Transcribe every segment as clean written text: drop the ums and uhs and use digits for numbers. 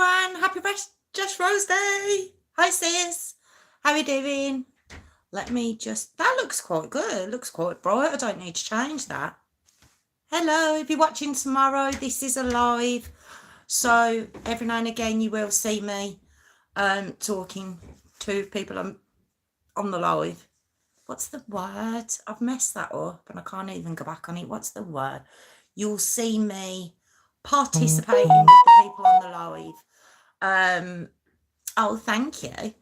everyone. Happy Just Rose Day. Hi, sis. How are you doing? Let me just... That looks quite good. It looks quite bright. I don't need to change that. Hello. If you're watching tomorrow, this is a live. So every now and again, you will see me talking to people on the live. What's the word? I've messed that up and I can't even go back on it. What's the word? You'll see me participating with the people on the live. Oh, thank you.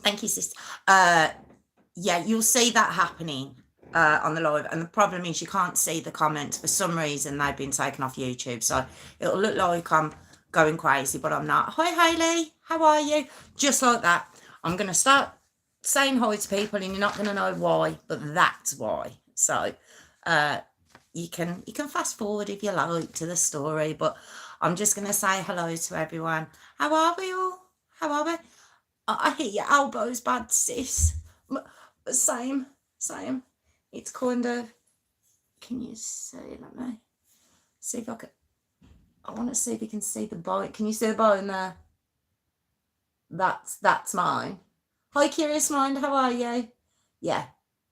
Thank you, sister. Yeah, you'll see that happening on the live. And the problem is you can't see the comments. For some reason, they've been taken off YouTube. So it'll look like I'm going crazy, but I'm not. Hi, Hayley. How are you? Just like that. I'm going to start saying hi to people and you're not going to know why, but that's why. So you can fast forward if you like to the story, but I'm just going to say hello to everyone. How are we all? How are we? I hit your elbows bad, sis. Same. It's kind of... Can you see? Let me see if I can... I want to see if you can see the bone. Can you see the bone there? That's mine. Hi, Curious Mind. How are you? Yeah,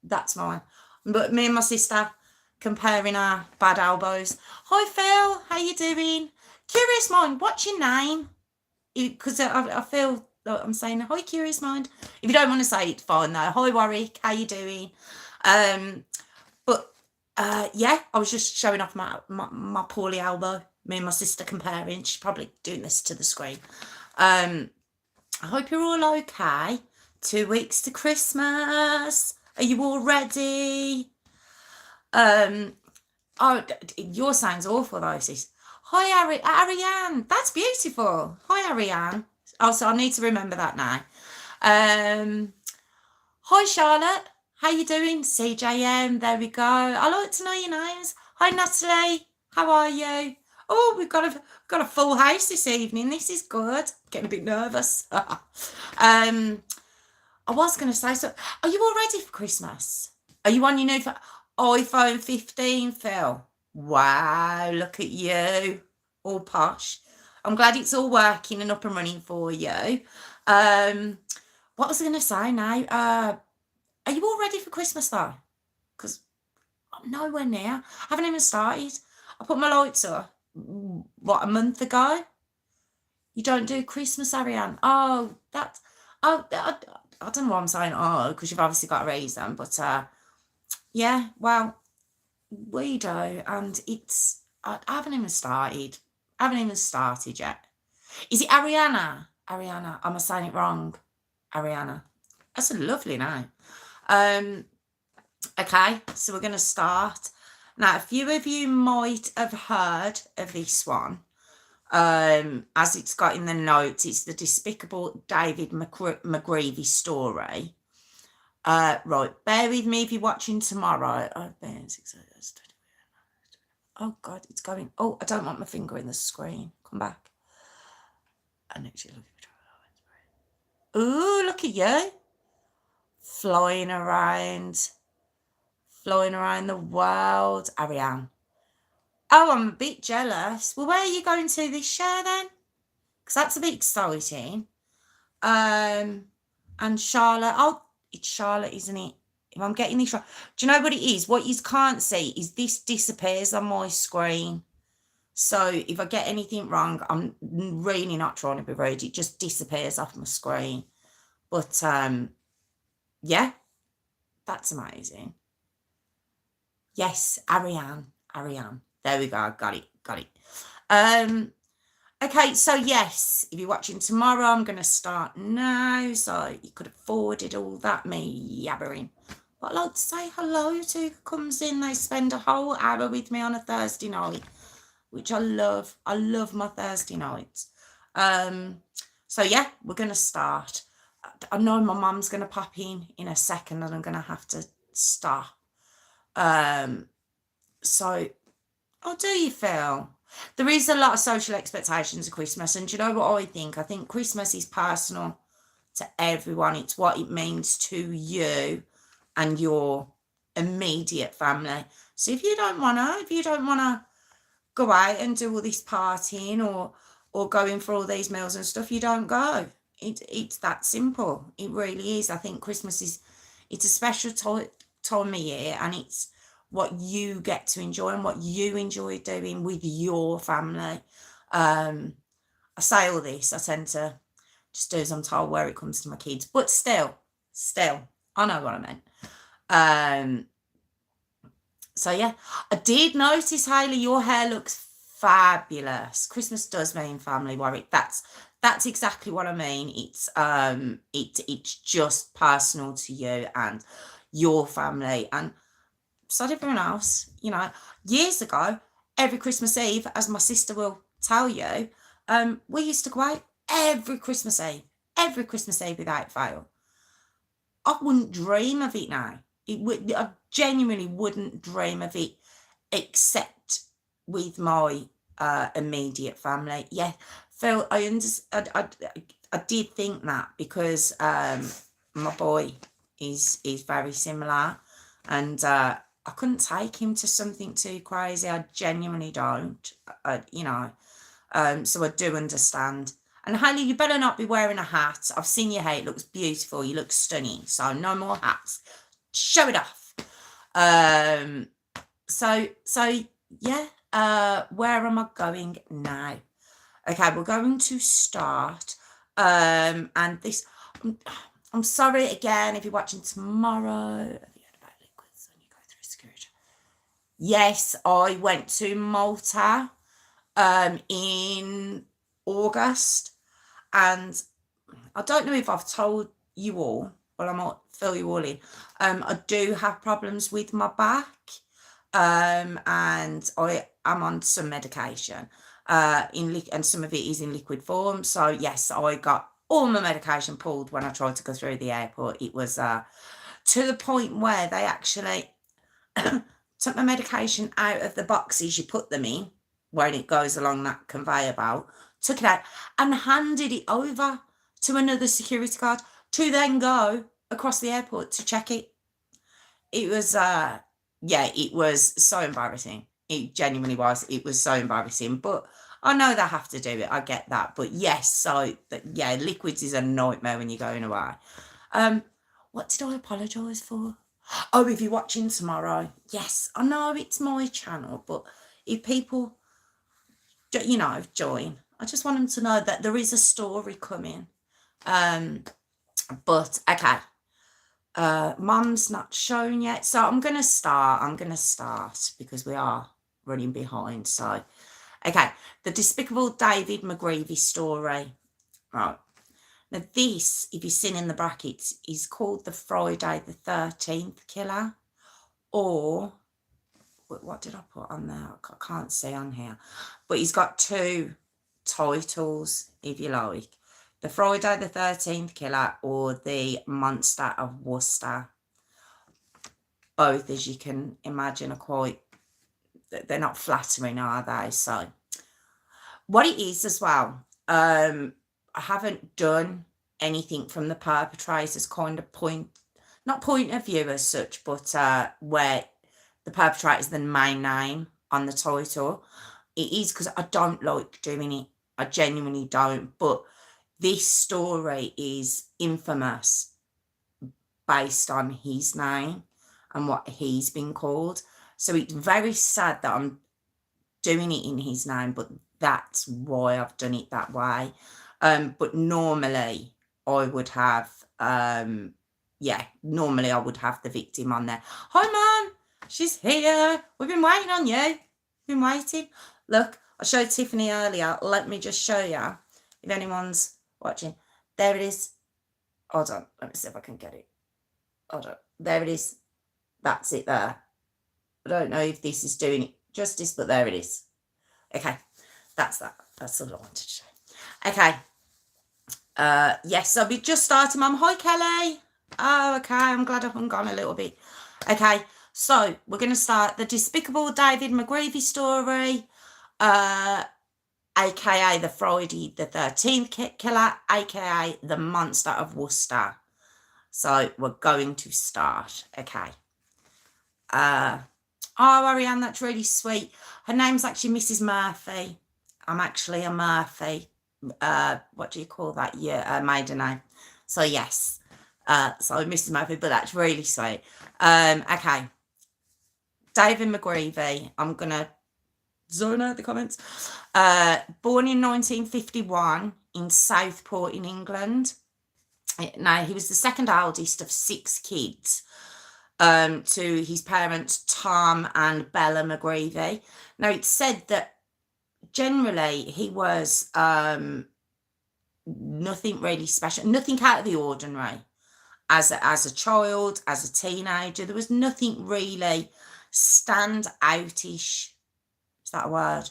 that's mine. But me and my sister comparing our bad elbows. Hi, Phil. How you doing? Curious Mind, what's your name? Because I feel like I'm saying, hi, Curious Mind. If you don't want to say it, fine, though. Hi, Warwick. How you doing? Yeah, I was just showing off my poorly elbow. Me and my sister comparing. She's probably doing this to the screen. I hope you're all okay. 2 weeks to Christmas. Are you all ready? Oh, your sound's awful, though, sis. Hi, Ariane. That's beautiful. Hi, Ariane. Oh, so I need to remember that now. Hi, Charlotte. How you doing? CJM. There we go. I like to know your names. Hi, Natalie. How are you? Oh, we've got a full house this evening. This is good. Getting a bit nervous. I was going to say, so are you all ready for Christmas? Are you on your new iPhone 15, Phil? Wow, look at you. All posh. I'm glad it's all working and up and running for you. What was I going to say now? Are you all ready for Christmas, though? Because I'm nowhere near. I haven't even started. I put my lights up, a month ago? You don't do Christmas, Ariane? Oh, that's... Oh, I don't know what I'm saying, because you've obviously got a reason, but yeah, well, we do, and it's... I haven't even started. Yet. Is it Ariana? Ariana, am I saying it wrong? Ariana. That's a lovely name. Okay, so we're going to start. Now, a few of you might have heard of this one. As it's got in the notes, it's the Despicable David McGreavy story. Right, bear with me if you're watching tomorrow. Oh, God, it's going. Oh, I don't want my finger in the screen. Come back. And actually, ooh, look at you. Flying around the world. Ariane. Oh, I'm a bit jealous. Well, where are you going to this year then? Because that's a bit exciting. And Charlotte. Oh, it's Charlotte, isn't it? If I'm getting this right. Do you know what it is? What you can't see is this disappears on my screen. So if I get anything wrong, I'm really not trying to be rude. It just disappears off my screen. But, yeah, that's amazing. Yes, Ariane. There we go. Got it. Okay, so yes, if you're watching tomorrow, I'm going to start now. So you could have forwarded all that, me yabbering. But I'd like to say hello to who comes in. They spend a whole hour with me on a Thursday night, which I love. I love my Thursday nights. So yeah, we're going to start. I know my mum's going to pop in a second and I'm going to have to stop. So, how do you feel? There is a lot of social expectations of Christmas, and do you know what I think? I think Christmas is personal to everyone. It's what it means to you and your immediate family. So if you don't want to go out and do all this partying or going for all these meals and stuff, you don't go. It's that simple. It really is. I think Christmas it's a special time of year, and it's what you get to enjoy and what you enjoy doing with your family. I say all this, I tend to just do as I'm told where it comes to my kids, but still, I know what I meant. So yeah, I did notice, Hayley, your hair looks fabulous. Christmas does mean family, Warwick. That's exactly what I mean. It's just personal to you and your family, and so everyone else. Years ago, every Christmas Eve, as my sister will tell you, we used to go out every Christmas Eve without fail. I wouldn't dream of it now. I genuinely wouldn't dream of it, except with my immediate family. Yeah, Phil, I did think that because my boy is very similar, and I couldn't take him to something too crazy. I genuinely don't. So I do understand. And Hayley, you better not be wearing a hat. I've seen your hair. It looks beautiful. You look stunning. So no more hats. Show it off. So yeah. Where am I going now? Okay, we're going to start. And this, I'm sorry again if you're watching tomorrow. Have you heard about liquids when you go through security? Yes, I went to Malta in August, and I don't know if I've told you all, but I might fill you all in. I do have problems with my back, and I am on some medication, and some of it is in liquid form. So yes, I got all my medication pulled when I tried to go through the airport. It was to the point where they actually took my medication out of the boxes you put them in, when it goes along that conveyor belt, took it out and handed it over to another security guard to then go across the airport to check it. It was, it was so embarrassing. It genuinely was. It was so embarrassing, but I know they have to do it. I get that. But yes, liquids is a nightmare when you're going away. What did I apologise for? Oh, if you're watching tomorrow, yes, I know it's my channel, but if people, join, I just want them to know that there is a story coming. But okay, Mum's not shown yet, so I'm gonna start because we are running behind. So okay, the Despicable David McGreavy story. Right, now this, if you've seen in the brackets, is called the Friday the 13th Killer, or what did I put on there? I can't see on here, but he's got two titles, if you like: the Friday the 13th Killer or the Monster of Worcester. Both, as you can imagine, are they're not flattering, are they? So what it is as well, I haven't done anything from the perpetrator's kind of not point of view as such, but where the perpetrator is the main name on the title. It is because I don't like doing it. I genuinely don't. But this story is infamous based on his name and what he's been called. So it's very sad that I'm doing it in his name, but that's why I've done it that way. But normally I would have, normally I would have the victim on there. Hi, Mum, she's here. We've been waiting on you. Been waiting. Look, I showed Tiffany earlier. Let me just show you, if anyone's watching. There it is. Hold on. Let me see if I can get it. Hold on. There it is. That's it there. I don't know if this is doing it justice, but there it is. Okay. That's that. That's all I wanted to show. Okay. Yes, so we just started, Mum. Hi, Kelly. Oh, okay. I'm glad I've gone a little bit. Okay. So we're going to start the Despicable David McGreavy story, aka the Friday the 13th Killer, aka the Monster of Worcester. So we're going to start. Okay. Oh, Ariane, that's really sweet. Her name's actually Mrs. Murphy. I'm actually a Murphy. What do you call that? Yeah, maiden name. So yes. So Mrs. Murphy, but that's really sweet. Okay. David McGreavy. I'm gonna zone out the comments. Born in 1951 in Southport in England. Now he was the second eldest of 6 kids. To his parents Tom and Bella McGreavy. Now it's said that generally he was nothing really special, nothing out of the ordinary. As a child, as a teenager, there was nothing really stand outish. Is that a word?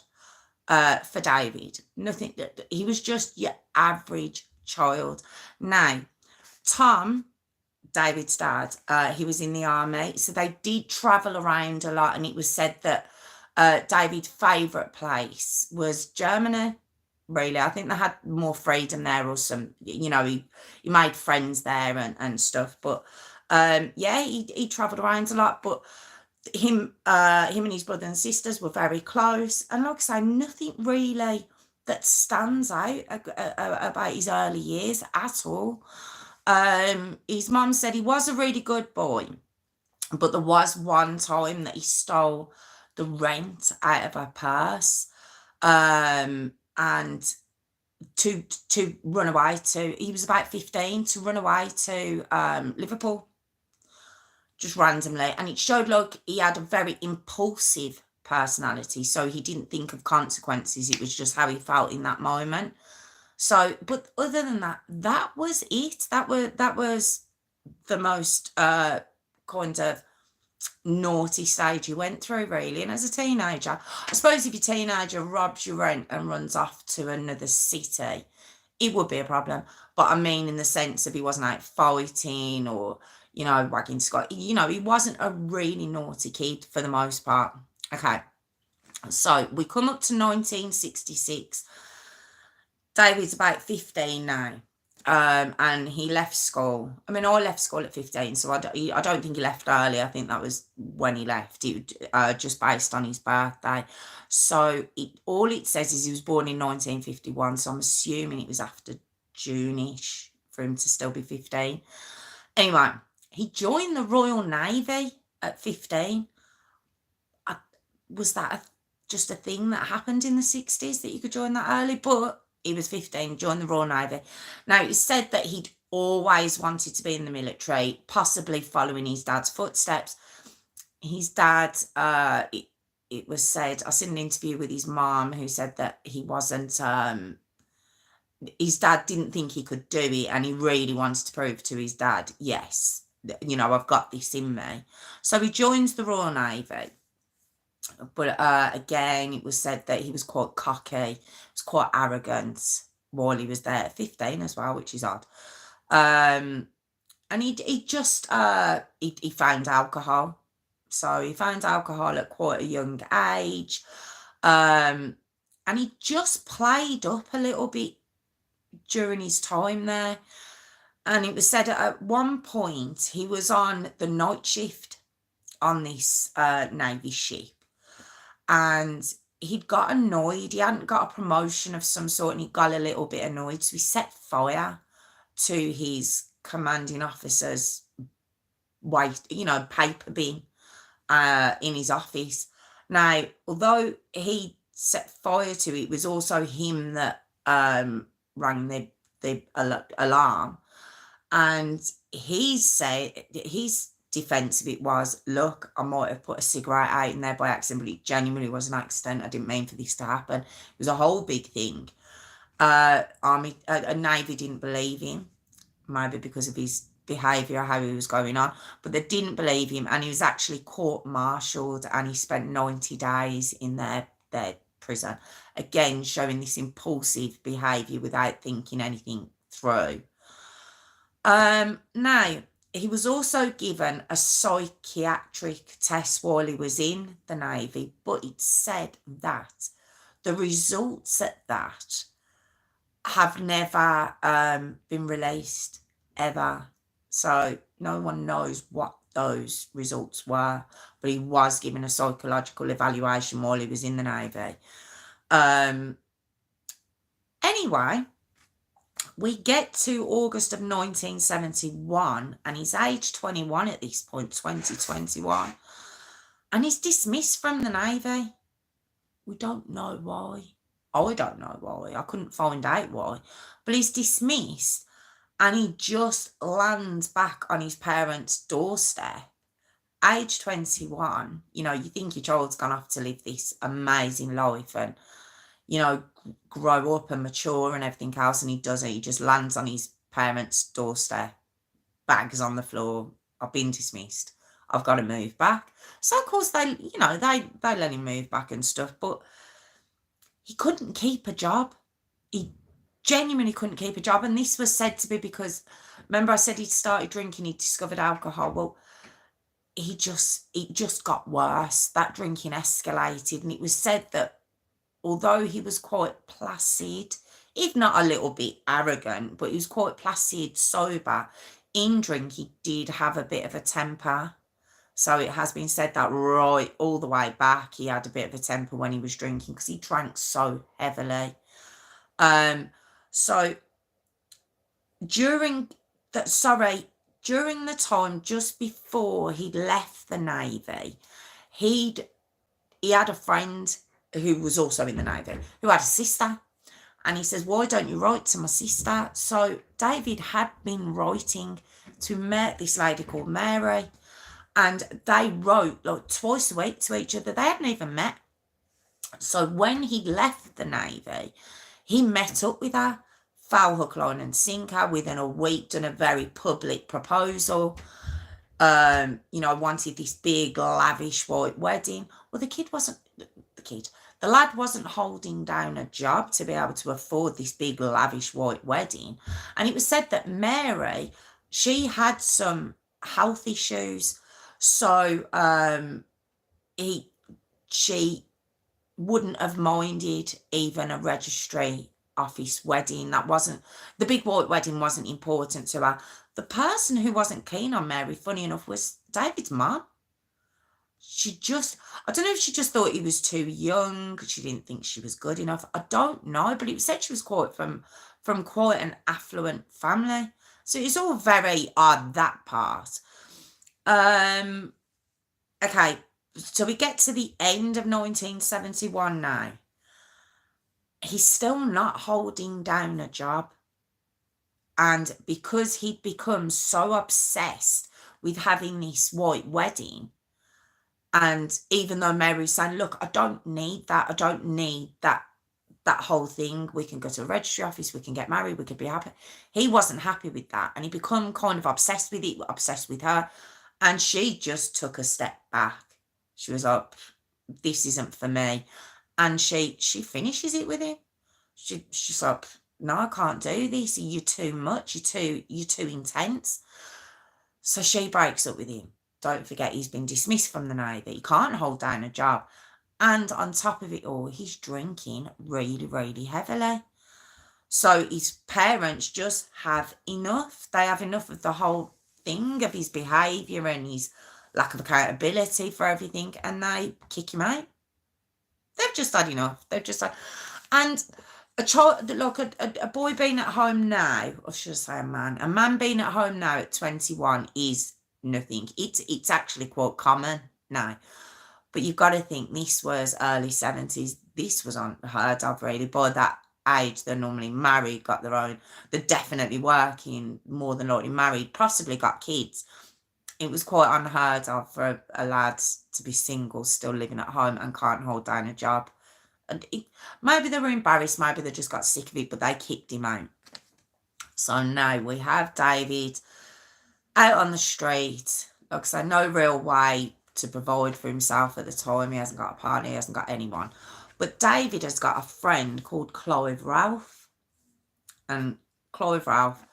For David, nothing. He was just your average child. Now, Tom, David's dad, he was in the army, so they did travel around a lot, and it was said that David's favourite place was Germany. Really, I think they had more freedom there, or some, he made friends there and stuff. But yeah, he travelled around a lot. But him and his brother and sisters were very close, and like I say, nothing really that stands out about his early years at all. His mum said he was a really good boy, but there was one time that he stole the rent out of her purse, and to run away to, he was about 15, to run away to Liverpool, just randomly. And it showed like he had a very impulsive personality, so he didn't think of consequences. It was just how he felt in that moment. So, but other than that, that was it. That was the most kind of naughty stage you went through, really. And as a teenager, I suppose if your teenager robs your rent and runs off to another city, it would be a problem. But I mean, in the sense of he wasn't out fighting or, wagging Scott. He wasn't a really naughty kid for the most part. Okay. So we come up to 1966. David's about 15 now. And he left school. I mean, I left school at 15, so I don't think he left early. I think that was when he left, just based on his birthday. So all it says is he was born in 1951, so I'm assuming it was after June-ish for him to still be 15. Anyway, he joined the Royal Navy at 15. Was that just a thing that happened in the 60s, that you could join that early? But he was 15, joined the Royal Navy. Now, it's said that he'd always wanted to be in the military, possibly following his dad's footsteps. His dad, it was said, I seen an interview with his mom who said that he wasn't, his dad didn't think he could do it, and he really wanted to prove to his dad, yes, I've got this in me. So he joins the Royal Navy. But again, it was said that he was quite cocky, was quite arrogant while he was there at 15 as well, which is odd. And he just he found alcohol. So he found alcohol at quite a young age. And he just played up a little bit during his time there. And it was said at one point he was on the night shift on this Navy ship. And he'd got annoyed. He hadn't got a promotion of some sort, and he got a little bit annoyed. So he set fire to his commanding officer's paper bin in his office. Now, although he set fire to it, it was also him that rang the alarm. And he said his defense of it was, look, I might have put a cigarette out in there by accident, but it genuinely was an accident. I didn't mean for this to happen. It was a whole big thing. Navy didn't believe him, maybe because of his behaviour, how he was going on, but they didn't believe him, and he was actually court-martialed, and he spent 90 days in their prison, again showing this impulsive behaviour without thinking anything through. Now, he was also given a psychiatric test while he was in the Navy, but it said that the results at that have never been released, ever. So no one knows what those results were, but he was given a psychological evaluation while he was in the Navy. Anyway, we get to August of 1971, and he's age 21 at this point, 2021, and he's dismissed from the Navy. We don't know why. I don't know why. I couldn't find out why. But he's dismissed, and he just lands back on his parents' doorstep. Age 21, you think your child's gone off to live this amazing life and, grow up and mature and everything else, and he doesn't. He just lands on his parents' doorstep, bags on the floor. I've been dismissed. I've got to move back. So of course they let him move back and stuff, but he couldn't keep a job. He genuinely couldn't keep a job, and this was said to be because, remember I said he'd started drinking, he discovered alcohol. Well, it just got worse. That drinking escalated, and it was said that although he was quite placid, if not a little bit arrogant, but he was quite placid, sober, in drink, he did have a bit of a temper. So it has been said that right all the way back, he had a bit of a temper when he was drinking because he drank so heavily. So during the time just before he'd left the Navy, he had a friend who was also in the Navy, who had a sister. And he says, why don't you write to my sister? So David had been writing to this lady called Mary. And they wrote like twice a week to each other. They hadn't even met. So when he left the Navy, he met up with her, foul hook, line and sinker, within a week, done a very public proposal. Wanted this big, lavish white wedding. Well, the lad wasn't holding down a job to be able to afford this big, lavish white wedding. And it was said that Mary, she had some health issues. So she wouldn't have minded even a registry office wedding. The big white wedding wasn't important to her. The person who wasn't keen on Mary, funny enough, was David's mum. I don't know if she just thought he was too young. She didn't think she was good enough. I don't know, but it was said she was quite from quite an affluent family. So it's all very odd, that part. Okay, so we get to the end of 1971 now. He's still not holding down a job. And because he'd become so obsessed with having this white wedding, and even though Mary's saying, look, I don't need that. I don't need that whole thing. We can go to a registry office. We can get married. We could be happy. He wasn't happy with that. And he become kind of obsessed with it, obsessed with her. And she just took a step back. She was like, this isn't for me. And she finishes it with him. She's like, no, I can't do this. You're too much. You're too intense. So she breaks up with him. Don't forget, he's been dismissed from the Navy. He can't hold down a job. And on top of it all, he's drinking really, really heavily. So his parents just have enough. They have enough of the whole thing, of his behaviour and his lack of accountability for everything, and they kick him out. They've just had enough. And a child, look, a boy being at home now, or should I say a man being at home now at 21 is nothing. It's actually quite common now. But you've got to think, this was early 70s. This was unheard of, really. By that age, they're normally married, got their own. They're definitely working, more than likely married, possibly got kids. It was quite unheard of for a lad to be single, still living at home and can't hold down a job. And maybe they were embarrassed, maybe they just got sick of it, but they kicked him out. So now we have David out on the street. Like I say, no real way to provide for himself at the time. He hasn't got a partner, he hasn't got anyone. But David has got a friend called Clive Ralph. And Clive Ralph,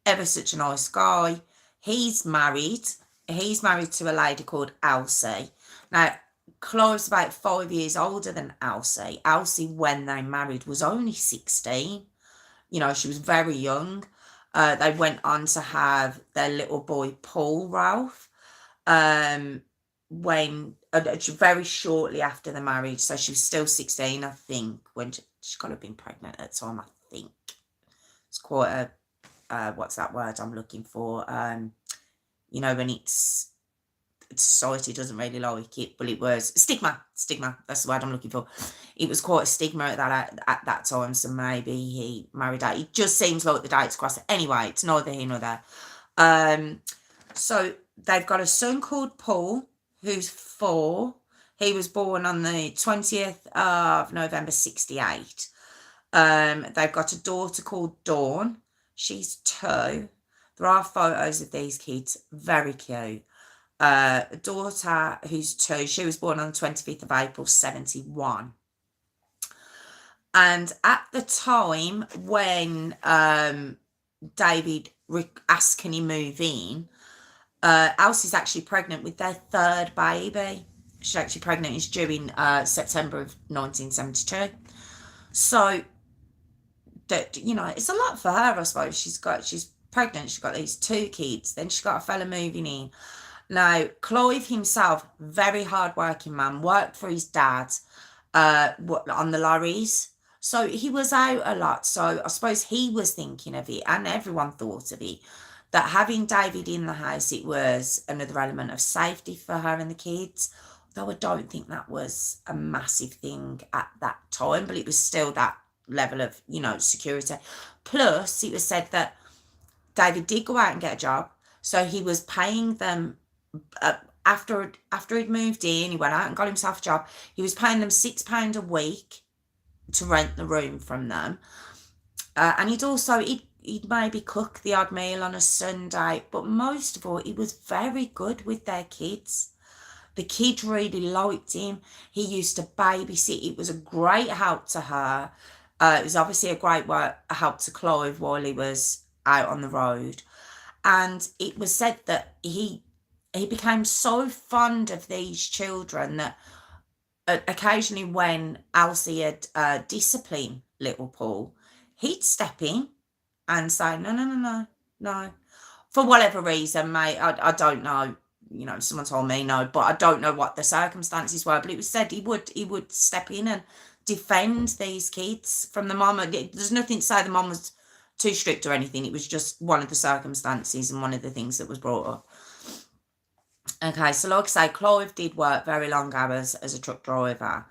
ever such a nice guy. He's married to a lady called Elsie. Now, Clive's about 5 years older than Elsie. Elsie, when they married, was only 16. She was very young. They went on to have their little boy, Paul Ralph. when very shortly after the marriage. So she was still 16, I think, when she got to have been pregnant at the time, I think. It's quite a what's that word I'm looking for? You know, when it's society doesn't really like it, but it was stigma. That's the word I'm looking for. It was quite a stigma at that time, so maybe he married her. It just seems like the dates crossed. Anyway, it's neither here nor there. So they've got a son called Paul, who's 4. He was born on the 20th of November 68. They've got a daughter called Dawn. She's 2. There are photos of these kids, very cute. A daughter who's 2, she was born on the 25th of April 71. And at the time when David asked can he move in, Elsie's actually pregnant with their 3rd baby. She's actually pregnant. It's due in September of 1972. So that, you know, it's a lot for her, I suppose. She's pregnant. She's got these 2 kids. Then she's got a fella moving in. Now, Clive himself, very hard-working man, worked for his dad on the lorries. So he was out a lot. So I suppose he was thinking of it, and everyone thought of it, that having David in the house, it was another element of safety for her and the kids. Though I don't think that was a massive thing at that time, but it was still that level of, you know, security. Plus, it was said that David did go out and get a job. So he was paying them after he'd moved in, he went out and got himself a job. He was paying them £6 a week to rent the room from them, and he'd maybe cook the odd meal on a Sunday. But most of all, he was very good with their kids. The kids really liked him. He used to babysit. It was a great help to her. It was obviously a great help to Clive while he was out on the road. And it was said that he became so fond of these children that occasionally when Elsie had disciplined little Paul, he'd step in and say, no. For whatever reason, mate, I don't know. You know, someone told me no, but I don't know what the circumstances were. But it was said he would step in and defend these kids from the mum. There's nothing to say the mum was too strict or anything. It was just one of the circumstances and one of the things that was brought up. Okay, so like I say, Clive did work very long hours as a truck driver.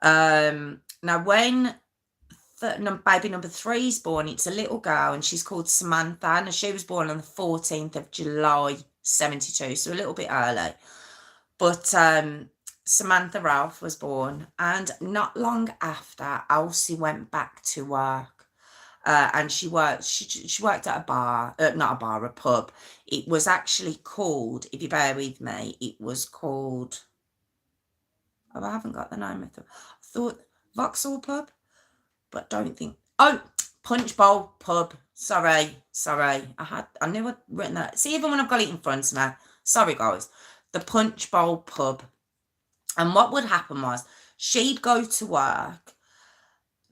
Now, when baby number 3 is born, it's a little girl, and she's called Samantha, and she was born on the 14th of July 72, so a little bit early. But Samantha Ralph was born, and not long after, Elsie went back to work. And she worked at a bar, a pub. It was actually called, if you bear with me, it was called, I haven't got the name of it. I thought Vauxhall Pub, but don't think, Punch Bowl Pub. Sorry. I knew I'd written that. See, even when I've got it in front of me. Sorry, guys. The Punch Bowl Pub. And what would happen was, she'd go to work.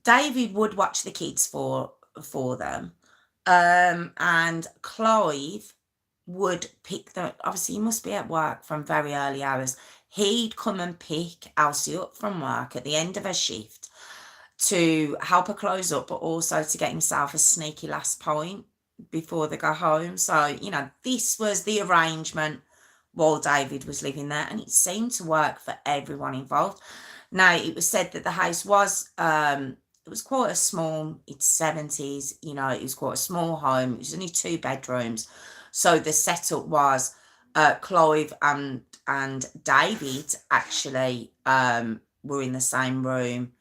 David would watch the kids for them, and Clive would pick them. Obviously, he must be at work from very early hours. He'd come and pick Elsie up from work at the end of her shift to help her close up, but also to get himself a sneaky last pint before they go home. So, you know, this was the arrangement while David was living there, and it seemed to work for everyone involved. Now, it was said that the house was it was quite a small, it's 70s, you know, it was quite a small home. It was only 2 bedrooms. So the setup was Clive and David actually were in the same room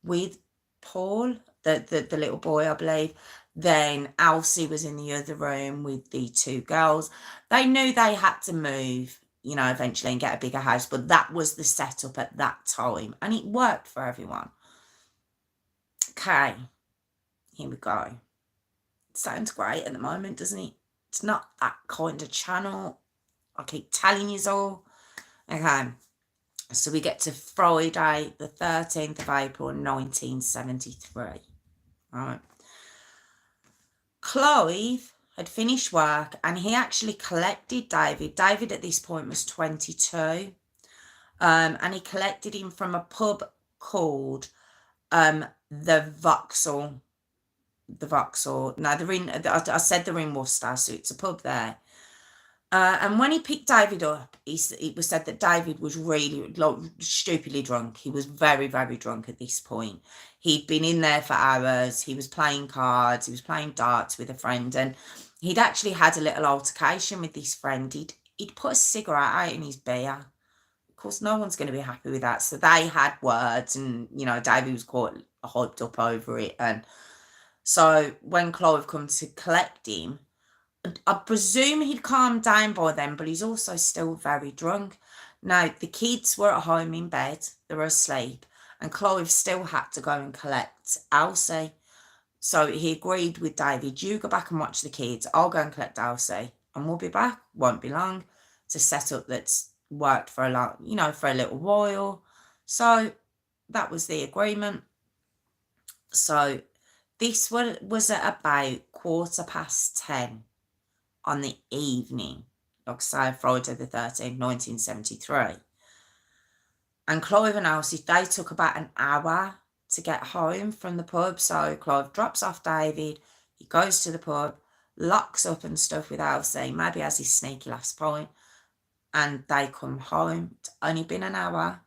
with Paul, the little boy, I believe. Then Elsie was in the other room with the 2 girls. They knew they had to move, you know, eventually and get a bigger house, but that was the setup at that time, and it worked for everyone. Okay, here we go. It sounds great at the moment, doesn't it? It's not that kind of channel. I keep telling you all. Okay, so we get to Friday, the 13th of April, 1973. All right. Clive had finished work and he actually collected David. David at this point was 22. And he collected him from a pub called the Vauxhall. The Vauxhall. No, they're in, I said they're in Worcester, so it's a pub there. And when he picked David up, it was said that David was really stupidly drunk. He was very, very drunk at this point. He'd been in there for hours. He was playing cards. He was playing darts with a friend. And he'd actually had a little altercation with this friend. He'd put a cigarette out in his beer. Of course, no one's going to be happy with that. So they had words and, David was quite hyped up over it. And so when Clive come to collect him, I presume he'd calmed down by then, but he's also still very drunk. Now, the kids were at home in bed. They were asleep. And Clive still had to go and collect Elsie. So he agreed with David, you go back and watch the kids. I'll go and collect Elsie. And we'll be back, won't be long, to set up that's worked for for a little while. So that was the agreement. So this was at about 10:15 on the evening, like I say, Friday the 13th, 1973. And Clive and Elsie, they took about an hour to get home from the pub. So Clive drops off David, he goes to the pub, locks up and stuff with Elsie, maybe has his sneaky last point, and they come home. It's only been an hour.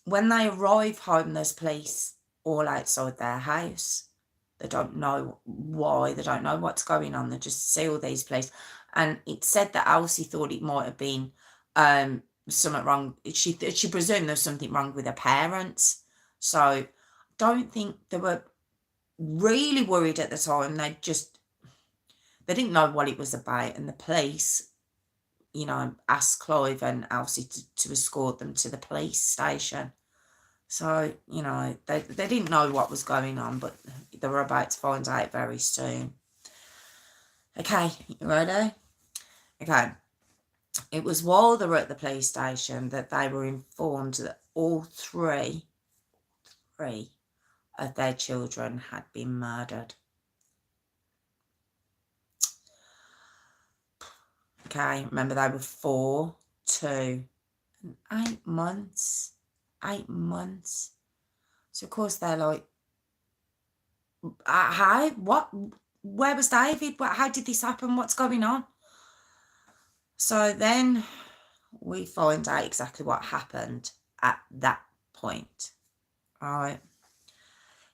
When they arrive home, there's police all outside their house. They don't know why. They don't know what's going on. They just see all these police. And it said that Elsie thought it might have been something wrong. She presumed there was something wrong with her parents. So don't think they were really worried at the time. They didn't know what it was about. And the police, asked Clive and Elsie to escort them to the police station. So, they didn't know what was going on, but they were about to find out very soon. Okay, you ready? Okay. It was while they were at the police station that they were informed that all three of their children had been murdered. Okay, remember they were 4, 2, and 8 months. 8 months. So of course they're like, how? What? Where was David? How did this happen? What's going on? So then we find out exactly what happened at that point. All right.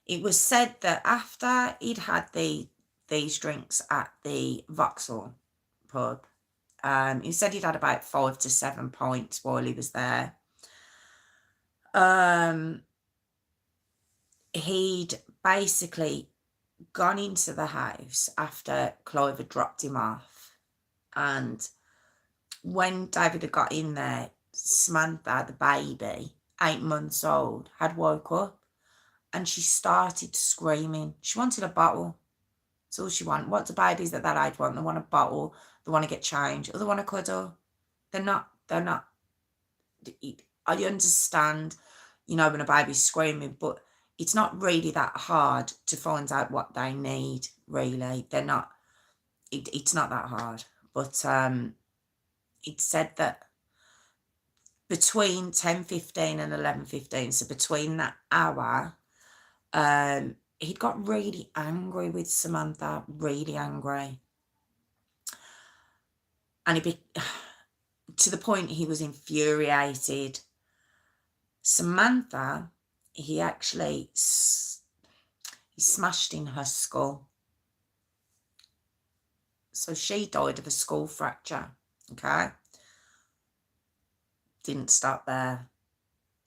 It was said that after he'd had these drinks at the Vauxhall pub, he said he'd had about 5 to 7 pints while he was there. He'd basically gone into the house after Clive had dropped him off, and when David had got in there, Samantha, the baby, 8 months old, had woke up and she started screaming. She wanted a bottle. That's all she wanted. What do babies at that age want? They want a bottle, they want to get changed, or they want a cuddle. They're not, I understand, when a baby's screaming, but it's not really that hard to find out what they need, really. They're not, it's not that hard. But it said that between 10:15 and 11:15, so between that hour, he'd got really angry with Samantha, really angry. And to the point he was infuriated. Samantha, he actually smashed in her skull. So she died of a skull fracture, okay? Didn't stop there.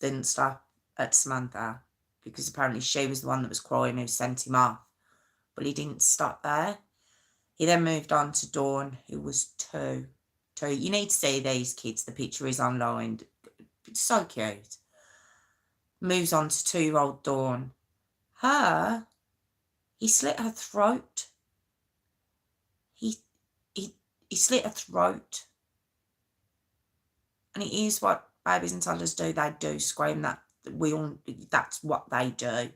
Didn't stop at Samantha, because apparently she was the one that was crying who sent him off. But he didn't stop there. He then moved on to Dawn, who was 2. You need to see these kids. The picture is online. It's so cute. Moves on to 2-year-old Dawn. He slit her throat. He slit her throat. And it is what babies and toddlers do. They do scream. That's what they do.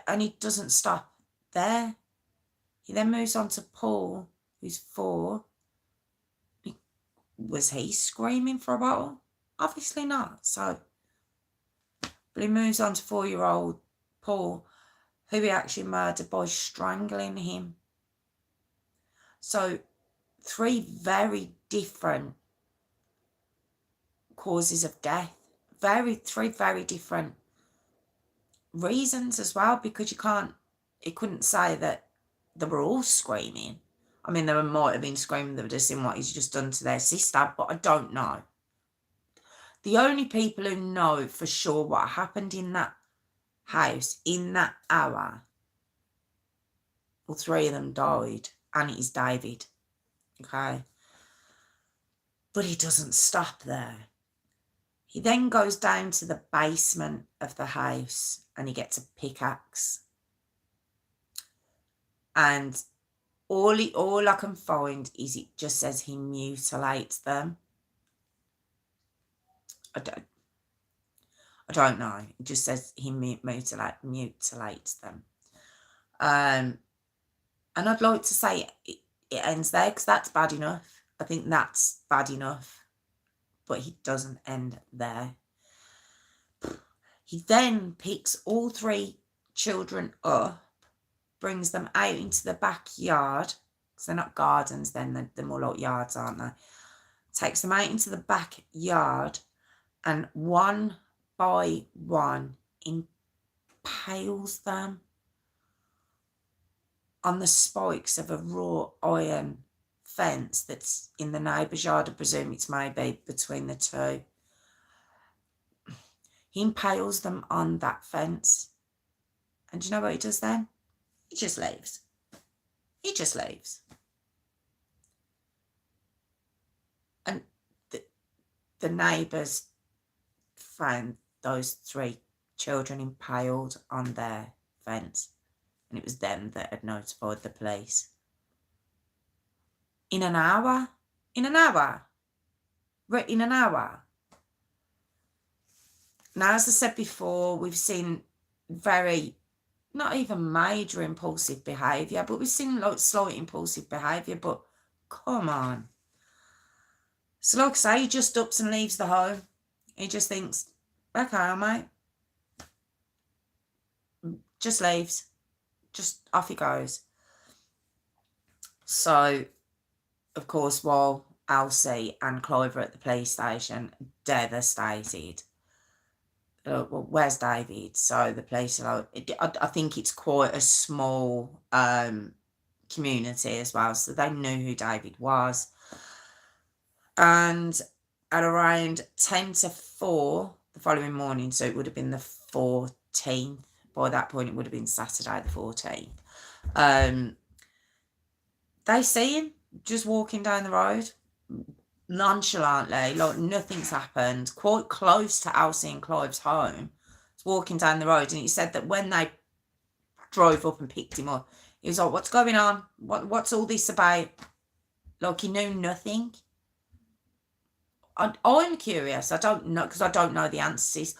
And he doesn't stop there. He then moves on to Paul, who's 4. Was he screaming for a bottle? Obviously not. So, but he moves on to 4-year-old Paul, who he actually murdered by strangling him. So 3 very different causes of death. 3 very different reasons as well, because it couldn't say that they were all screaming. I mean, they might have been screaming, they were just seeing what he's just done to their sister, but I don't know. The only people who know for sure what happened in that house in that hour, well, 3 of them died, and it is David. Okay. But he doesn't stop there. He then goes down to the basement of the house and he gets a pickaxe. And all I can find is it just says he mutilates them. I don't know. It just says he mutilates them. And I'd like to say it ends there, because that's bad enough. I think that's bad enough. But he doesn't end there. He then picks all 3 children up, brings them out into the backyard, because they're not gardens then, they're more like yards, aren't they? Takes them out into the backyard, and one by one impales them on the spikes of a wrought iron fence that's in the neighbour's yard. I presume it's maybe between the 2. He impales them on that fence. And do you know what he does then? He just leaves. He just leaves. And the neighbours found those 3 children impaled on their fence. And it was them that had notified the police. In an hour? In an hour? Right, in an hour? Now, as I said before, we've seen very, not even major impulsive behaviour, but we've seen like slight impulsive behaviour, but come on. So like I say, he just ups and leaves the home. He just thinks, okay, mate. Just leaves. Just off he goes. So, of course, while Elsie and Clive are at the police station, devastated. Well, where's David? So the police are like, I think it's quite a small community as well, so they knew who David was. And at around 10 to 4 the following morning, so it would have been the 14th, by that point it would have been Saturday the 14th, they see him just walking down the road nonchalantly, like nothing's happened, quite close to Elsie and Clive's home. He's walking down the road, and he said that when they drove up and picked him up, he was like, what's going on? What's all this about? Like, he knew nothing. I'm curious. I don't know, because I don't know the answers.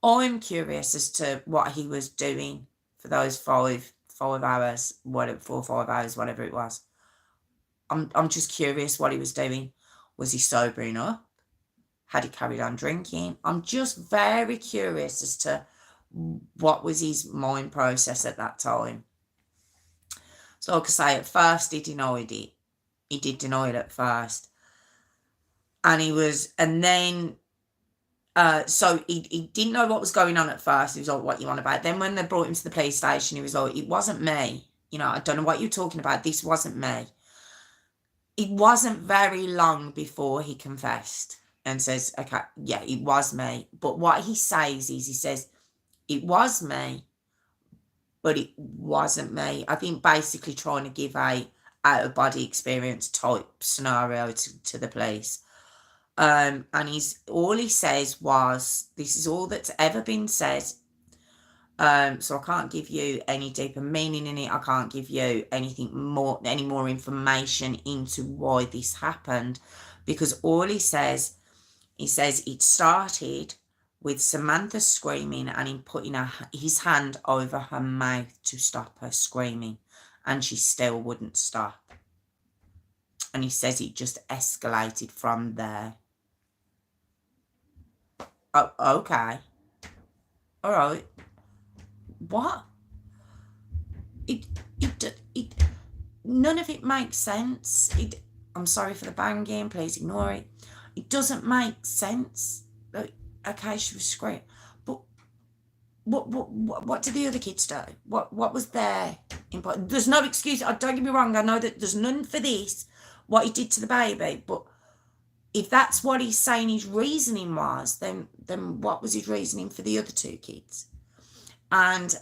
I'm curious as to what he was doing for those 5 hours, whatever, 4 or 5 hours, whatever it was. I'm just curious what he was doing. Was he sobering up? Had he carried on drinking? I'm just very curious as to what was his mind process at that time. So like I say, at first he denied it. He did deny it at first. And so he didn't know what was going on at first. He was like, what you on about? Then when they brought him to the police station, he was like, it wasn't me. You know, I don't know what you're talking about. This wasn't me. It wasn't very long before he confessed and says, okay, yeah, it was me. But what he says is, he says, it was me, but it wasn't me. I think basically trying to give a out-of-body experience type scenario to the police. And all he says was, this is all that's ever been said. So I can't give you any deeper meaning in it. I can't give you any more information into why this happened, because all he says it started with Samantha screaming and him putting his hand over her mouth to stop her screaming, and she still wouldn't stop. And he says it just escalated from there. Oh, okay. All right. What? It none of it makes sense. I'm sorry for the banging, please ignore it. It doesn't make sense. Okay, she was screaming, but what did the other kids do? What was their important? There's no excuse. Don't get me wrong. I know that there's none for this, what he did to the baby, but if that's what he's saying his reasoning was, then what was his reasoning for the other two kids? And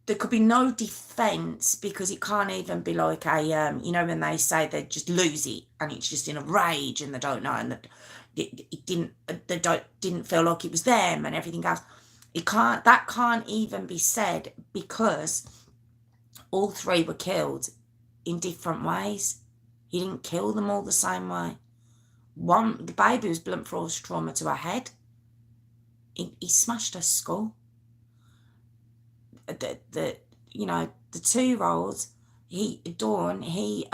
there could be no defence, because it can't even be like a, you know, when they say they just lose it and it's just in a rage and they don't know, and they didn't feel like it was them and everything else. That can't even be said, because all three were killed in different ways. He didn't kill them all the same way. The baby was blunt force trauma to her head. He smashed her skull. The 2-year-old, Dawn, he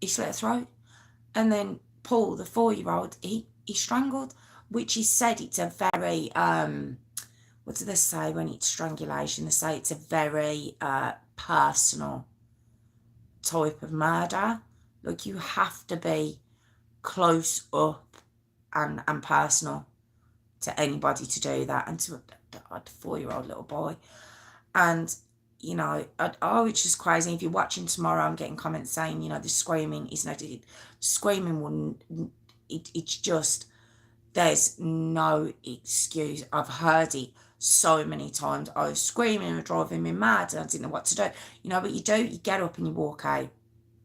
slit her throat, and then Paul, the 4-year-old, he strangled, which is said it's a very what do they say when it's strangulation? They say it's a very personal type of murder. Like, you have to be close up and personal to anybody to do that, and to a 4-year-old little boy. And it's just crazy. If you're watching tomorrow, I'm getting comments saying, the screaming is not, screaming wouldn't, it's just, there's no excuse. I've heard it so many times. I was screaming and driving me mad, and I didn't know what to do. What you do, you get up and you walk out.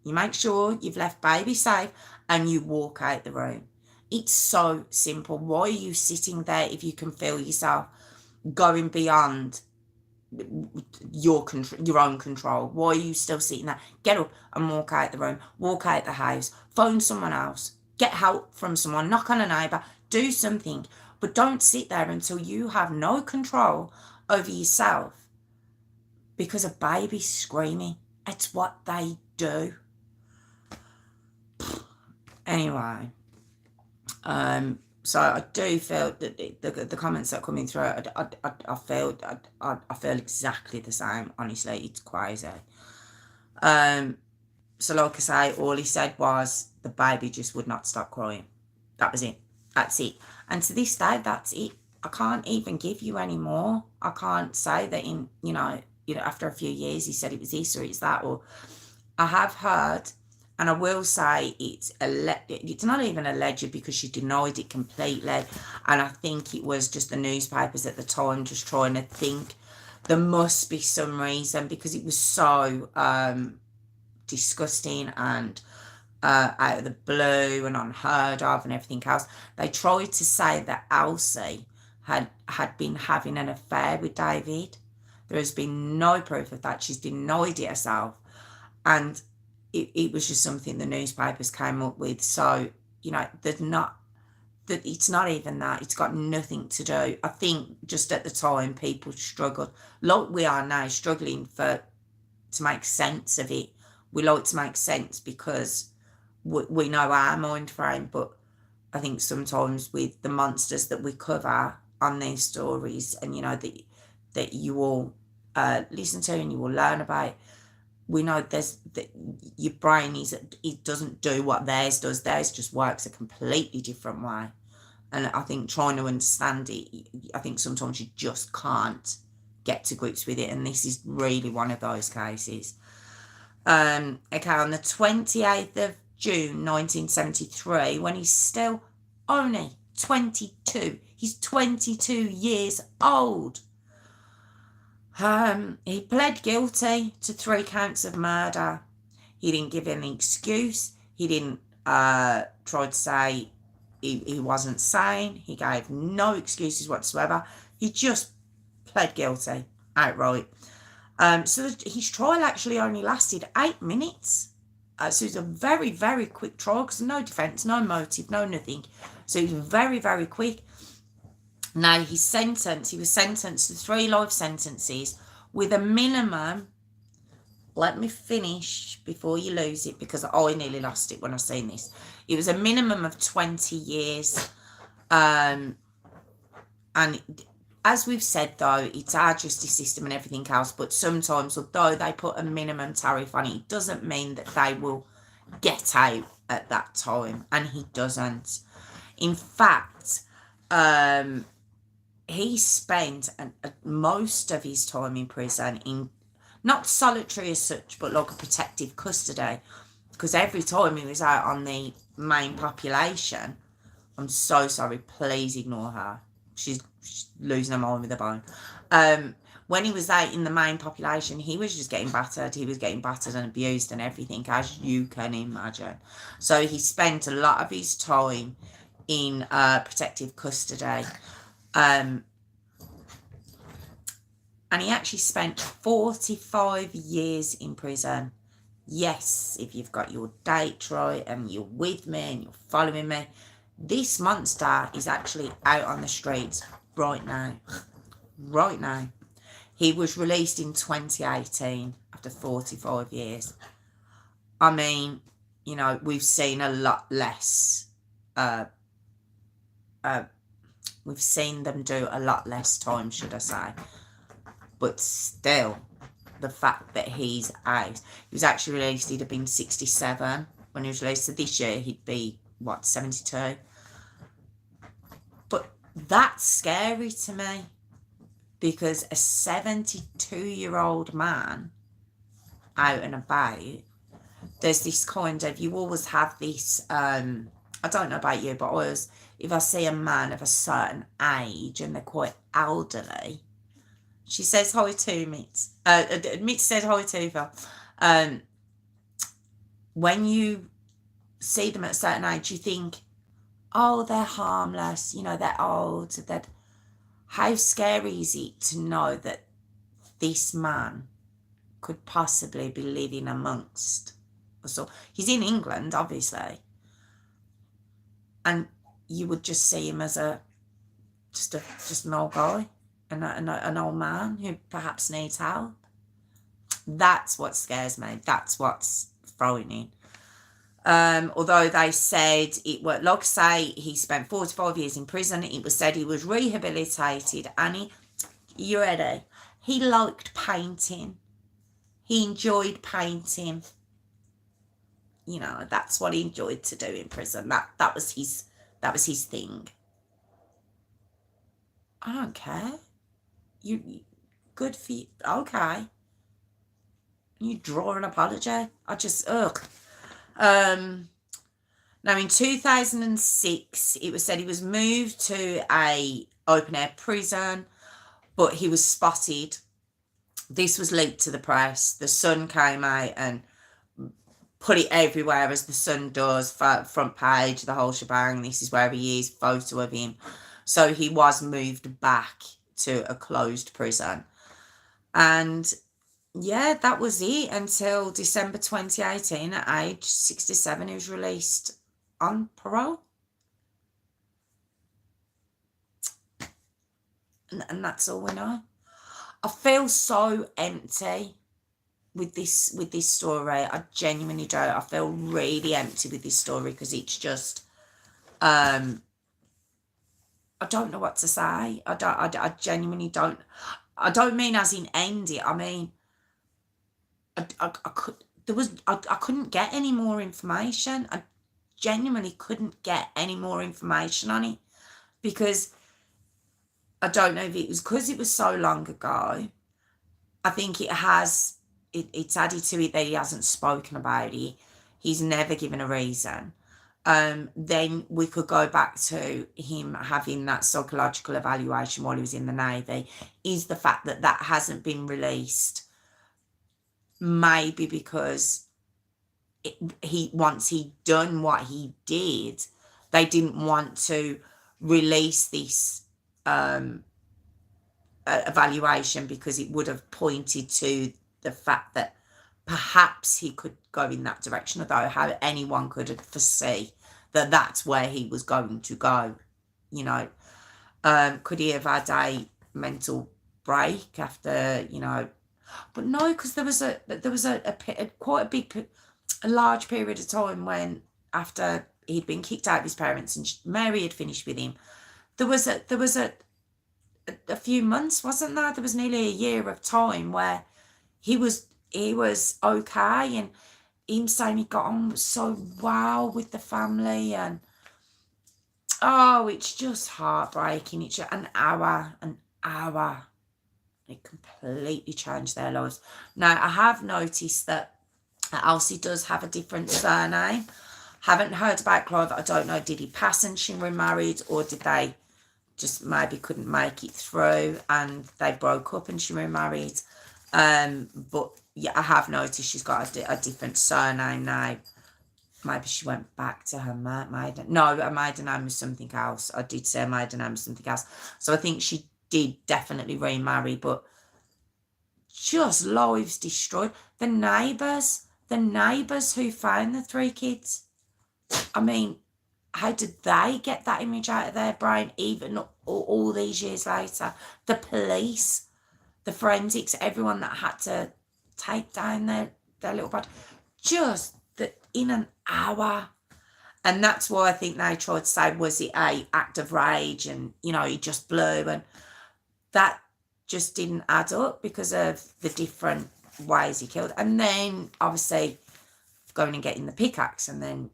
You make sure you've left baby safe, and you walk out the room. It's so simple. Why are you sitting there if you can feel yourself going beyond your own control? Why are you still sitting there? Get up and walk out the room, walk out the house, phone someone else, get help from someone, knock on a neighbour, do something. But don't sit there until you have no control over yourself because a baby's screaming. It's what they do. Anyway, so I do feel that the comments that are coming through, I feel exactly the same. Honestly, it's crazy. So like I say, all he said was the baby just would not stop crying. That was it. That's it. And to this day, that's it. I can't even give you any more. I can't say that in after a few years he said it was this or it's that. Or I have heard. And I will say it's not even alleged, because she denied it completely. And I think it was just the newspapers at the time just trying to think there must be some reason, because it was so disgusting and out of the blue and unheard of and everything else. They tried to say that Elsie had been having an affair with David. There has been no proof of that. She's denied it herself. And it was just something the newspapers came up with. So, it's not even that. It's got nothing to do. I think just at the time people struggled, like we are now, struggling to make sense of it. We like to make sense because we know our mind frame, but I think sometimes with the monsters that we cover on these stories, and that you will listen to and you will learn about, we know that your brain it doesn't do what theirs does. Theirs just works a completely different way. And I think trying to understand it, I think sometimes you just can't get to grips with it. And this is really one of those cases. Okay, on the 28th of June 1973, when he's still only 22, he's 22 years old. He pled guilty to 3 counts of murder. He didn't give any excuse. He didn't try to say he wasn't sane. He gave no excuses whatsoever. He just pled guilty outright. So his trial actually only lasted 8 minutes. So it was a very, very quick trial, because no defence, no motive, no nothing. So it was very, very quick. Now, he was sentenced to 3 life sentences with a minimum, let me finish before you lose it, because I nearly lost it when I seen this. It was a minimum of 20 years. And as we've said, though, it's our justice system and everything else, but sometimes, although they put a minimum tariff on it, it doesn't mean that they will get out at that time, and he doesn't. In fact, he spent most of his time in prison in not solitary as such, but like a protective custody, because every time he was out on the main population, I'm so sorry, please ignore her. She's losing her mind with a bone. When he was out in the main population, he was just getting battered. He was getting battered and abused and everything, as you can imagine. So he spent a lot of his time in protective custody. And he actually spent 45 years in prison. Yes, if you've got your date right and you're with me and you're following me, this monster is actually out on the streets right now. Right now. He was released in 2018 after 45 years. I mean, you know, we've seen a lot less. We've seen them do a lot less time, should I say. But still, the fact that he's out. He was actually released, he'd have been 67 when he was released. So this year he'd be, 72? But that's scary to me, because a 72-year-old man out and about, there's this kind of, you always have this, I don't know about you, but always, if I see a man of a certain age and they're quite elderly, she says hi to Mitz. Mitz said hi to Phil. When you see them at a certain age, you think, oh, they're harmless, you know, they're old. How scary is it to know that this man could possibly be living amongst us? So he's in England, obviously, and you would just see him as just an old guy, an old man who perhaps needs help. That's what scares me. That's what's frightening. Although they said it was, like I say, he spent 45 years in prison. It was said he was rehabilitated, and you ready? He liked painting. He enjoyed painting. You know, that's what he enjoyed to do in prison. That was his thing. I don't care. You good for you. Okay. You draw an apology. I just Now, in 2006, it was said he was moved to a open-air prison, but he was spotted. This was leaked to the press. The Sun came out and put it everywhere, as the Sun does, front page, the whole shebang. This is where he is, photo of him. So he was moved back to a closed prison. And yeah, that was it until December 2018. At age 67, he was released on parole. And that's all we know. I feel so empty with this story. I genuinely do. I feel really empty with this story, because it's just I don't know what to say. I genuinely don't. I don't mean as in end it. I mean, I couldn't get any more information. I genuinely couldn't get any more information on it, because I don't know if it was because it was so long ago. I think it's added to it that he hasn't spoken about it. He's never given a reason. Then we could go back to him having that psychological evaluation while he was in the Navy. Is the fact that hasn't been released maybe because once he'd done what he did, they didn't want to release this evaluation, because it would have pointed to the fact that perhaps he could go in that direction, although how anyone could foresee that that's where he was going to go, you know. Could he have had a mental break after, you know? But no, because there was quite a large period of time when, after he'd been kicked out of his parents and Mary had finished with him, there was a few months, wasn't there? There was nearly a year of time where he was okay, and him saying he got on so well with the family, and oh, it's just heartbreaking. It's just an hour. It completely changed their lives. Now, I have noticed that Elsie does have a different surname. Haven't heard about Clive. I don't know, did he pass and she remarried, or did they just maybe couldn't make it through and they broke up and she remarried? But yeah, I have noticed she's got a different surname now. Maybe she went back to her maiden. No, her maiden name was something else. I did say her maiden name was something else. So I think she did definitely remarry, but just lives destroyed. The neighbours who found the 3 kids. I mean, how did they get that image out of their brain even all these years later? The police, the forensics, everyone that had to take down their little body. Just in an hour. And that's why I think they tried to say, was it a act of rage and, you know, he just blew, and that just didn't add up because of the different ways he killed. And then obviously going and getting the pickaxe, and then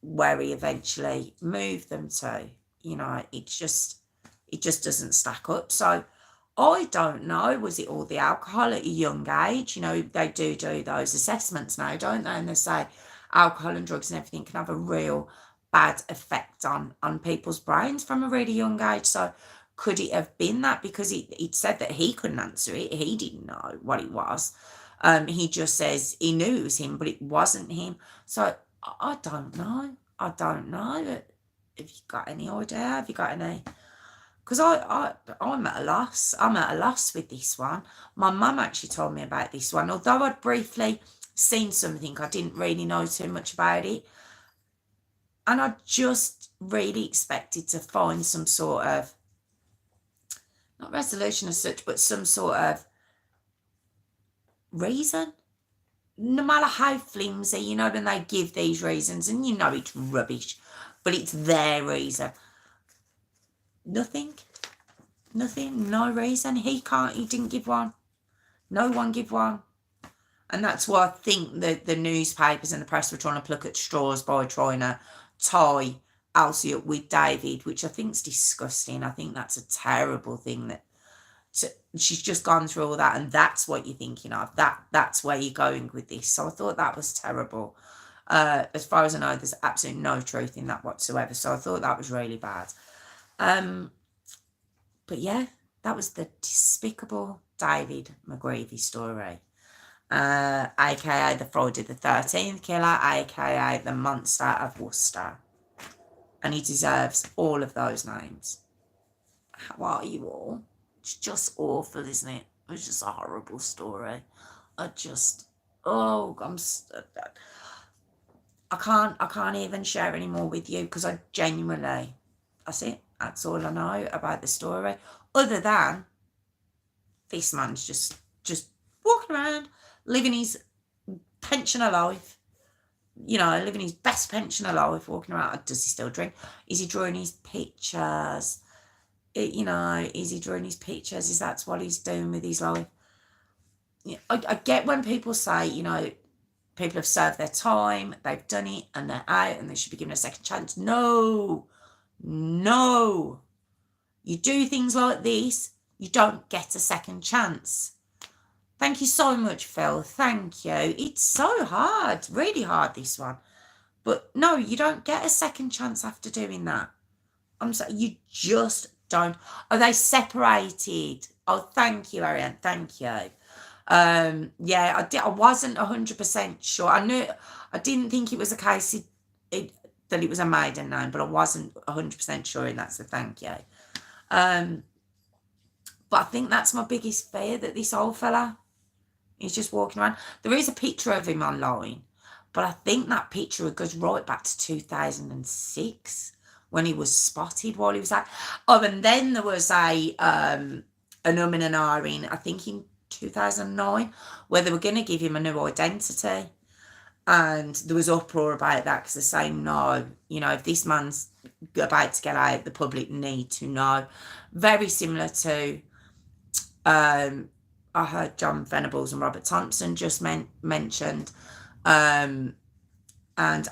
where he eventually moved them to, you know, it just doesn't stack up. So I don't know, was it all the alcohol at a young age? You know, they do those assessments now, don't they? And they say alcohol and drugs and everything can have a real bad effect on people's brains from a really young age. So could it have been that? Because he'd said that he couldn't answer it. He didn't know what it was. He just says he knew it was him, but it wasn't him. So I don't know. Have you got any idea? Have you got any? Because I'm at a loss. I'm at a loss with this one. My mum actually told me about this one. Although I'd briefly seen something, I didn't really know too much about it. And I just really expected to find some sort of, not resolution as such, but some sort of reason. No matter how flimsy, you know, when they give these reasons and you know it's rubbish, but it's their reason. Nothing, no reason. He didn't give one. No one give one. And that's why I think the newspapers and the press were trying to pluck at straws by trying to tie Elsie up with David, which I think is disgusting. I think that's a terrible thing that she's just gone through all that, and that's what you're thinking of. That's where you're going with this. So I thought that was terrible. As far as I know, there's absolutely no truth in that whatsoever. So I thought that was really bad. But yeah, that was the Despicable David McGreavy story. AKA the Friday the 13th killer, AKA the monster of Worcester. And he deserves all of those names. How are you all? It's just awful, isn't it? It's just a horrible story. I can't even share any more with you because I genuinely, that's it. That's all I know about the story. Other than this man's just walking around, living his pensioner life. You know, living his best pensioner life, walking around. Does he still drink? Is he drawing his pictures? Is he drawing his pictures? Is that what he's doing with his life? I get when people say, you know, people have served their time, they've done it, and they're out, and they should be given a second chance. No. You do things like this, you don't get a second chance. Thank you so much, Phil. Thank you. It's so hard, really hard, this one. But no, you don't get a second chance after doing that. I'm sorry, you just don't. Are they separated? Oh, thank you, Ariane. Thank you. Yeah, I wasn't 100% sure. I didn't think it was a case that it was a maiden name, but I wasn't 100% sure, and that's a thank you. But I think that's my biggest fear, that this old fella is just walking around. There is a picture of him online, but I think that picture goes right back to 2006 when he was spotted while he was out. Oh, and then there was an and an ahhing, I think in 2009, where they were going to give him a new identity. And there was uproar about that because they're saying, no, you know, if this man's about to get out, the public need to know. Very similar to, I heard John Venables and Robert Thompson just mentioned. And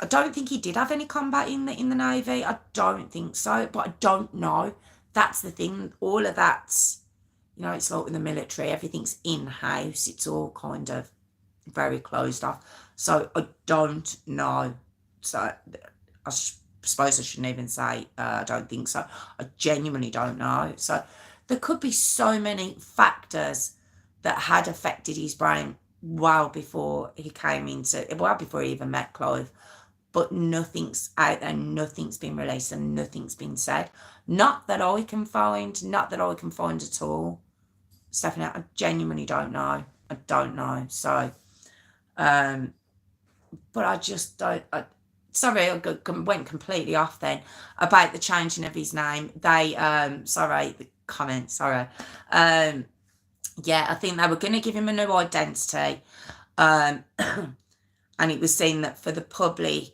I don't think he did have any combat in the Navy. I don't think so, but I don't know. That's the thing. All of that's, you know, it's like with the military, everything's in-house. It's all kind of very closed off. So I don't know. So I suppose I shouldn't even say I don't think so. I genuinely don't know. So there could be so many factors that had affected his brain well before he even met Clive. But nothing's out there, nothing's been released, and nothing's been said. Not that I can find at all. Stephanie, I genuinely don't know. I don't know. So, but I just don't. Sorry, I went completely off then about the changing of his name. They, sorry, the comment, sorry. Yeah, I think they were going to give him a new identity. And it was seen that for the public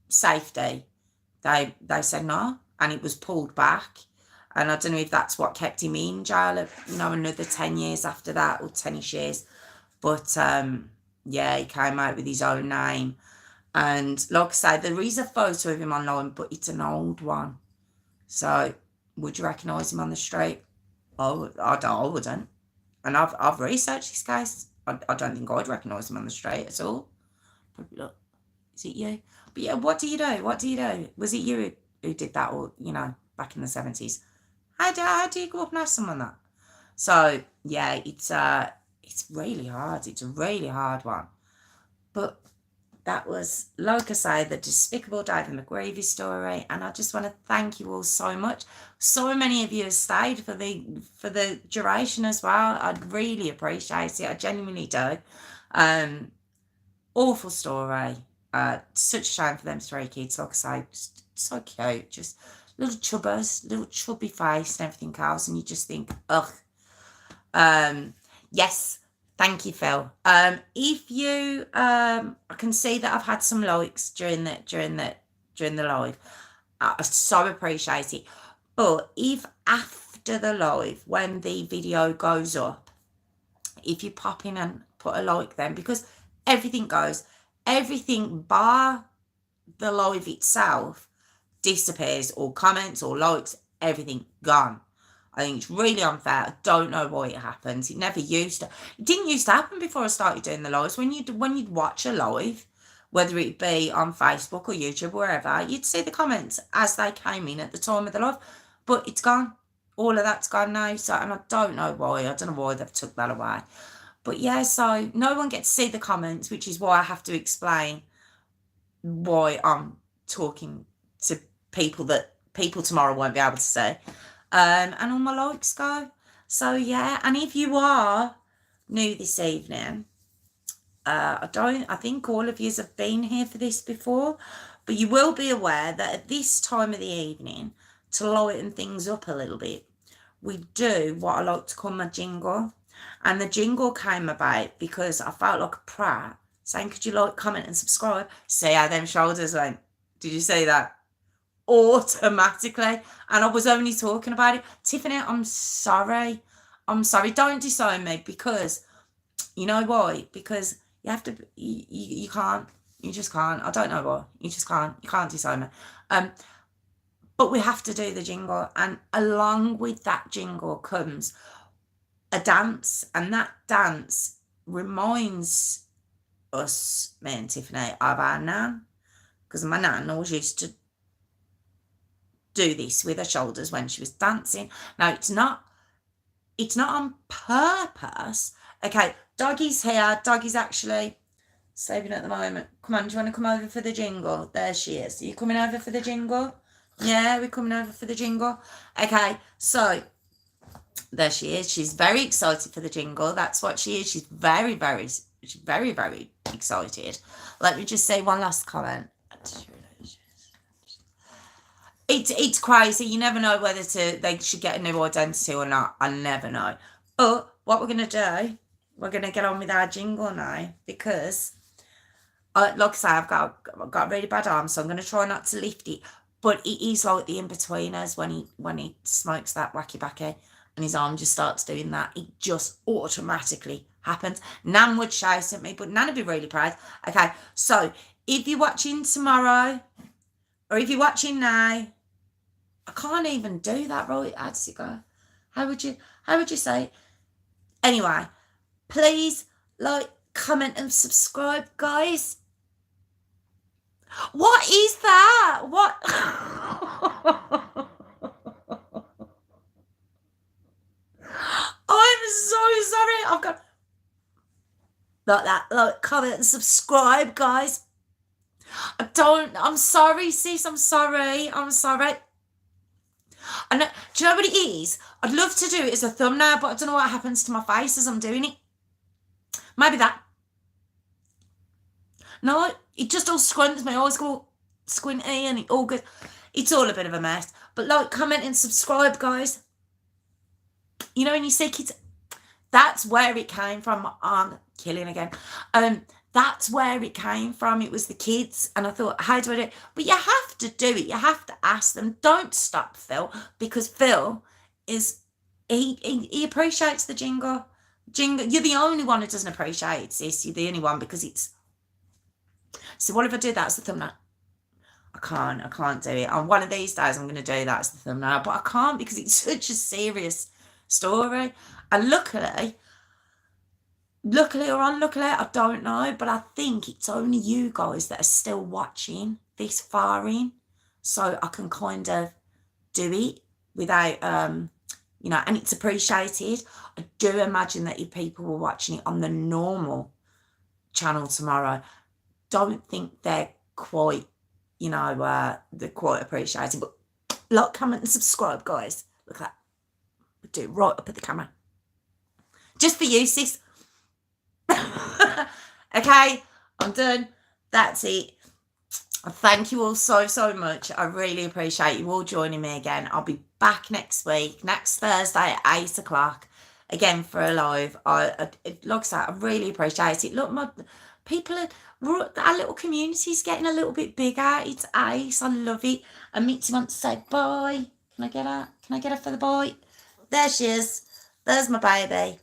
safety, they said no, and it was pulled back. And I don't know if that's what kept him in jail, you know, another 10 years after that, or 10-ish years. But, yeah, he came out with his own name. And like I say, there is a photo of him online, but it's an old one. So would you recognise him on the street? Oh, I wouldn't. And I've researched this case. I don't think I'd recognise him on the street at all. Probably, look, is it you? But yeah, what do you do? What do you do? Was it you who did that, or, you know, back in the 70s? How do you go up and ask someone that? So yeah, it's really hard. It's a really hard one. But that was, like I say, the Despicable David McGreavy story, and I just want to thank you all so much. So many of you have stayed for the duration as well. I'd really appreciate it. I genuinely do. Awful story. Such a shame for them 3 kids. Like I say, just so cute. Just little chubbers, little chubby face and everything else, and you just think, ugh. Yes. Thank you, Phil. If you, I can see that I've had some likes during the live. I so appreciate it. But if after the live, when the video goes up, if you pop in and put a like then, because everything bar the live itself disappears, or comments or likes, everything gone. I think it's really unfair. I don't know why it happens. It never used to. It didn't used to happen before I started doing the lives. When you'd watch a live, whether it be on Facebook or YouTube or wherever, you'd see the comments as they came in at the time of the live. But it's gone. All of that's gone now. So, and I don't know why. I don't know why they've took that away. But yeah, so no one gets to see the comments, which is why I have to explain why I'm talking to people that people tomorrow won't be able to see. And all my likes go. So yeah, and if you are new this evening, I think all of you have been here for this before, but you will be aware that at this time of the evening, to lighten things up a little bit, we do what I like to call my jingle. And the jingle came about because I felt like a prat saying, could you like, comment and subscribe? See how them shoulders went. Did you see that? Automatically. And I was only talking about it. Tiffany, I'm sorry. Don't disown me, because you know why? Because you have to, you can't, you just can't. I don't know why. You just can't. You can't disown me. But we have to do the jingle, and along with that jingle comes a dance, and that dance reminds us, me and Tiffany, of our nan, because my nan always used to do this with her shoulders when she was dancing. Now, it's not on purpose. Okay, Doggy's here. Doggy's actually saving at the moment. Come on, do you want to come over for the jingle? There she is. Are you coming over for the jingle? Yeah, we're coming over for the jingle. Okay, so there she is. She's very excited for the jingle. That's what she is. She's very, very excited. Let me just say one last comment. It's crazy. You never know whether they should get a new identity or not. I never know. But what we're gonna do, we're gonna get on with our jingle now because, like I say, I've got a really bad arm, so I'm gonna try not to lift it. But it is like the in-betweeners when he smokes that wacky backy and his arm just starts doing that. It just automatically happens. Nan would shout at me, but Nan would be really proud. Okay, so if you're watching tomorrow or if you're watching now, I can't even do that right. How does it go? How would you say it? Anyway, please like, comment and subscribe, guys. What is that? What? I'm so sorry. I've got like that. Like, comment and subscribe, guys. I'm sorry, sis. I'm sorry. And do you know what it is? I'd love to do it as a thumbnail, but I don't know what happens to my face as I'm doing it. Maybe that. No, it just all squints. My eyes go squinty and it all goes. It's all a bit of a mess. But like, comment and subscribe, guys. You know, when you see kids, that's where it came from. I'm killing again. That's where it came from. It was the kids. And I thought, how do I do it? But you have to do it. You have to ask them. Don't stop Phil, because Phil is, he appreciates the jingle. You're the only one who doesn't appreciate it, sis. You're the only one, because it's. So what if I do that as the thumbnail? I can't do it. On one of these days, I'm going to do that as the thumbnail. But I can't, because it's such a serious story. And luckily or unluckily, I don't know, but I think it's only you guys that are still watching this far in, so I can kind of do it without, you know, and it's appreciated. I do imagine that if people were watching it on the normal channel tomorrow, don't think they're quite, you know, they're quite appreciated. But like, comment and subscribe, guys. Look at that. Do it right up at the camera. Just for you, sis. Okay, I'm done. That's it. Thank you all so much. I really appreciate you all joining me again. I'll be back next week, next Thursday at 8 o'clock, again for a live. Like I said, I really appreciate it. Look, my people our little community's getting a little bit bigger. It's ace. I love it. And Mitzi wants to say bye. Can I get her? Can I get her for the bye? There she is. There's my baby.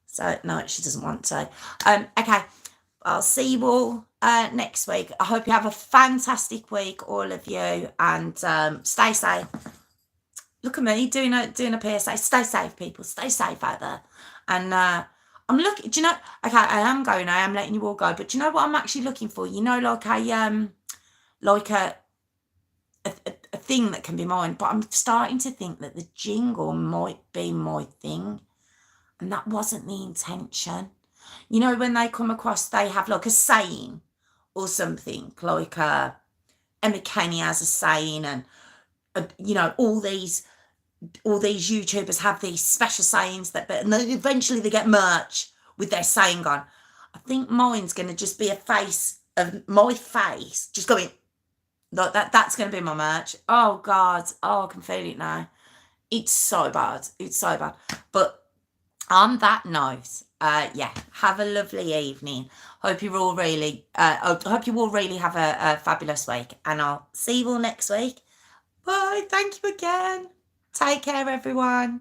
So, no, she doesn't want to. Okay, I'll see you all next week. I hope you have a fantastic week, all of you, and stay safe. Look at me doing a PSA. Stay safe, people. Stay safe out there. And I'm looking. Do you know? Okay, I am going. I am letting you all go. But do you know what I'm actually looking for? You know, like a thing that can be mine. But I'm starting to think that the jingle might be my thing. And that wasn't the intention. You know, when they come across, they have like a saying or something, like Emma Kenny has a saying, and you know, all these YouTubers have these special sayings and then eventually they get merch with their saying on. I think mine's going to just be a face of my face just going like that. That's going to be my merch. Oh God, I can feel it now. It's so bad. But on that note, yeah, have a lovely evening. Hope you all really have a fabulous week, and I'll see you all next week. Bye. Thank you again. Take care, everyone.